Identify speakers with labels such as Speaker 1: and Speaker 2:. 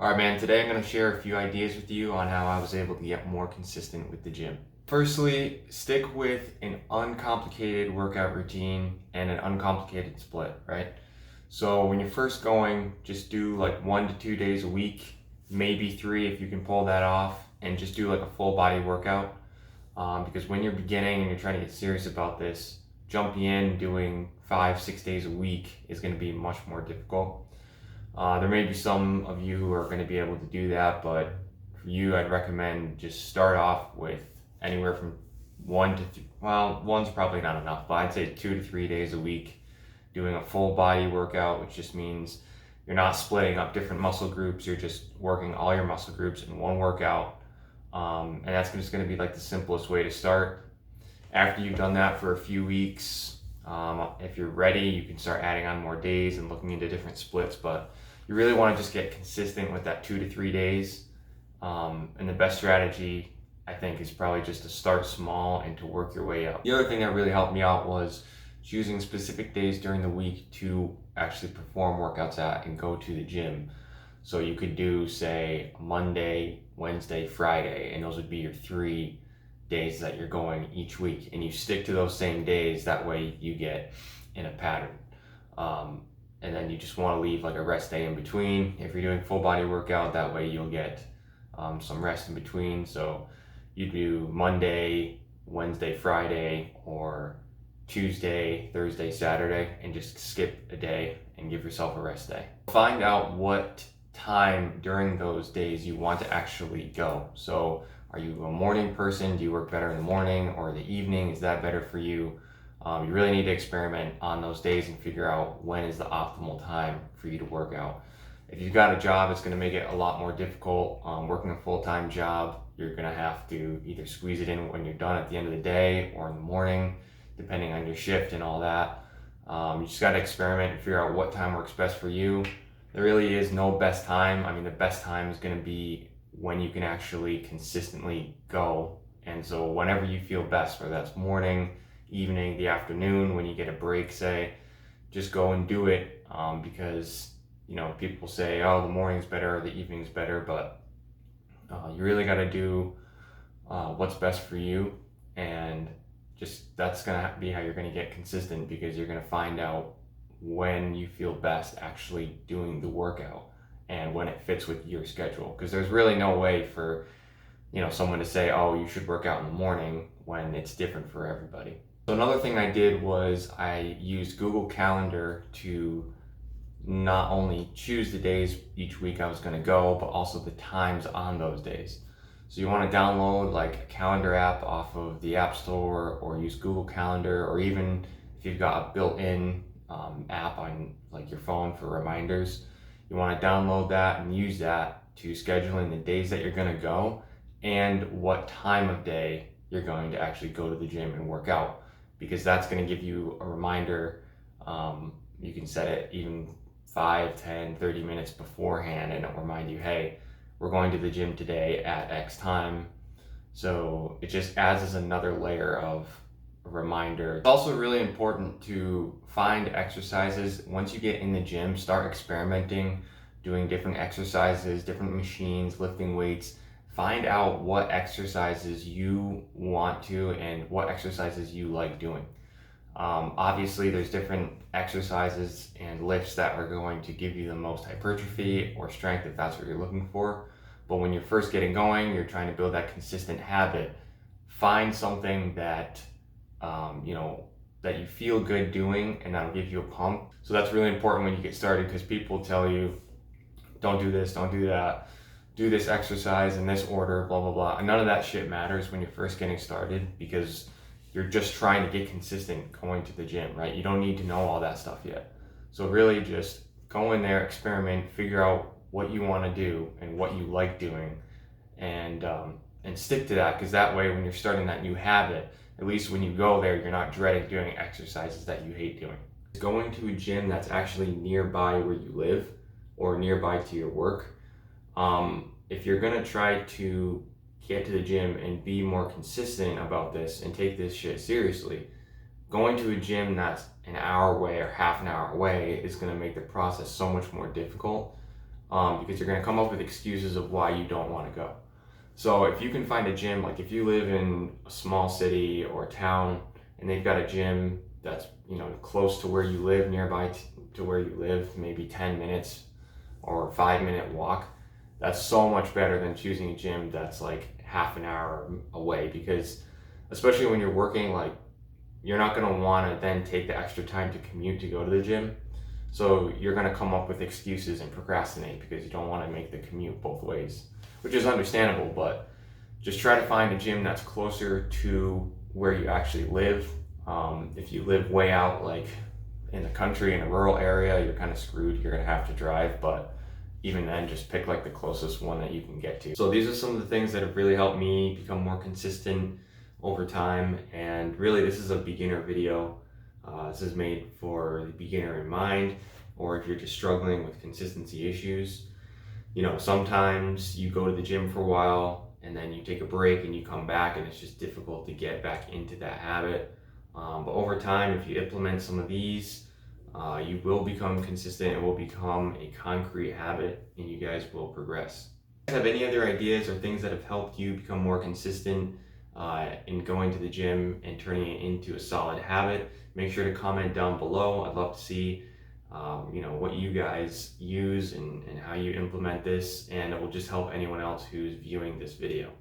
Speaker 1: All right, man, today I'm going to share a few ideas with you on how I was able to get more consistent with the gym. Firstly, stick with an uncomplicated workout routine and an uncomplicated split, right? So when you're first going, just do like 1 to 2 days a week, maybe three if you can pull that off, and just do like a full body workout. Because when you're beginning and you're trying to get serious about this, jumping in doing 5, 6 days a week is going to be much more difficult. There may be some of you who are going to be able to do that, but for you, I'd recommend just start off with anywhere from one's probably not enough, but I'd say 2 to 3 days a week doing a full body workout, which just means you're not splitting up different muscle groups, you're just working all your muscle groups in one workout. And that's just going to be like the simplest way to start. After you've done that for a few weeks, if you're ready, you can start adding on more days and looking into different splits, but you really want to just get consistent with that 2 to 3 days. And the best strategy, I think, is probably just to start small and to work your way up. The other thing that really helped me out was choosing specific days during the week to actually perform workouts at and go to the gym. So you could do, say, Monday, Wednesday, Friday, and those would be your 3 days that you're going each week, and you stick to those same days. That way you get in a pattern. And then you just want to leave like a rest day in between. If you're doing full body workout, that way you'll get some rest in between. So you do Monday, Wednesday, Friday, or Tuesday, Thursday, Saturday, and just skip a day and give yourself a rest day. Find out what time during those days you want to actually go. So are you a morning person? Do you work better in the morning or the evening? Is that better for you? You really need to experiment on those days and figure out when is the optimal time for you to work out. If you've got a job, it's going to make it a lot more difficult. Working a full-time job, you're going to have to either squeeze it in when you're done at the end of the day or in the morning, depending on your shift and all that. You just got to experiment and figure out what time works best for you. There really is no best time. I mean, the best time is going to be when you can actually consistently go. And so whenever you feel best, whether that's morning, evening, the afternoon, when you get a break, say, just go and do it. Because, people say, oh, the morning's better or the evening's better, but you really got to do what's best for you. And just that's going to be how you're going to get consistent, because you're going to find out when you feel best actually doing the workout and when it fits with your schedule. Because there's really no way for someone to say, oh, you should work out in the morning when it's different for everybody. So another thing I did was I used Google Calendar to not only choose the days each week I was going to go, but also the times on those days. So you want to download like a calendar app off of the App Store, or use Google Calendar, or even if you've got a built-in app on like your phone for reminders, you want to download that and use that to schedule in the days that you're going to go and what time of day you're going to actually go to the gym and work out, because that's going to give you a reminder. You can set it even 5, 10, 30 minutes beforehand, and it'll remind you, hey, we're going to the gym today at X time. So it just adds as another layer of a reminder. It's also really important to find exercises. Once you get in the gym, start experimenting, doing different exercises, different machines, lifting weights. Find out what exercises you want to and what exercises you like doing. Obviously, there's different exercises and lifts that are going to give you the most hypertrophy or strength if that's what you're looking for. But when you're first getting going, you're trying to build that consistent habit. Find something that that you feel good doing, and that'll give you a pump. So that's really important when you get started, because people tell you, don't do this, don't do that, do this exercise in this order, blah, blah, blah. And none of that shit matters when you're first getting started, because you're just trying to get consistent going to the gym, right? You don't need to know all that stuff yet. So really just go in there, experiment, figure out what you want to do and what you like doing, and stick to that, because that way when you're starting that new habit, at least when you go there, you're not dreading doing exercises that you hate doing. Going to a gym that's actually nearby where you live or nearby to your work. If you're gonna try to get to the gym and be more consistent about this and take this shit seriously, going to a gym that's an hour away or half an hour away is gonna make the process so much more difficult. because you're going to come up with excuses of why you don't want to go. So if you can find a gym, like if you live in a small city or town and they've got a gym that's, you know, close to where you live, nearby to where you live, maybe 10 minutes or 5-minute walk, that's so much better than choosing a gym that's like half an hour away, because especially when you're working, like you're not going to want to then take the extra time to commute to go to the gym. So you're going to come up with excuses and procrastinate because you don't want to make the commute both ways, which is understandable. But just try to find a gym that's closer to where you actually live. If you live way out, like in the country, in a rural area, you're kind of screwed. You're going to have to drive, but even then, just pick like the closest one that you can get to. So these are some of the things that have really helped me become more consistent over time. And really, this is a beginner video. This is made for the beginner in mind, or if you're just struggling with consistency issues. You know, sometimes you go to the gym for a while and then you take a break and you come back and it's just difficult to get back into that habit. But over time, if you implement some of these, you will become consistent. It will become a concrete habit and you guys will progress. If you have any other ideas or things that have helped you become more consistent in going to the gym and turning it into a solid habit, make sure to comment down below. I'd love to see you know, what you guys use and how you implement this, and it will just help anyone else who's viewing this video.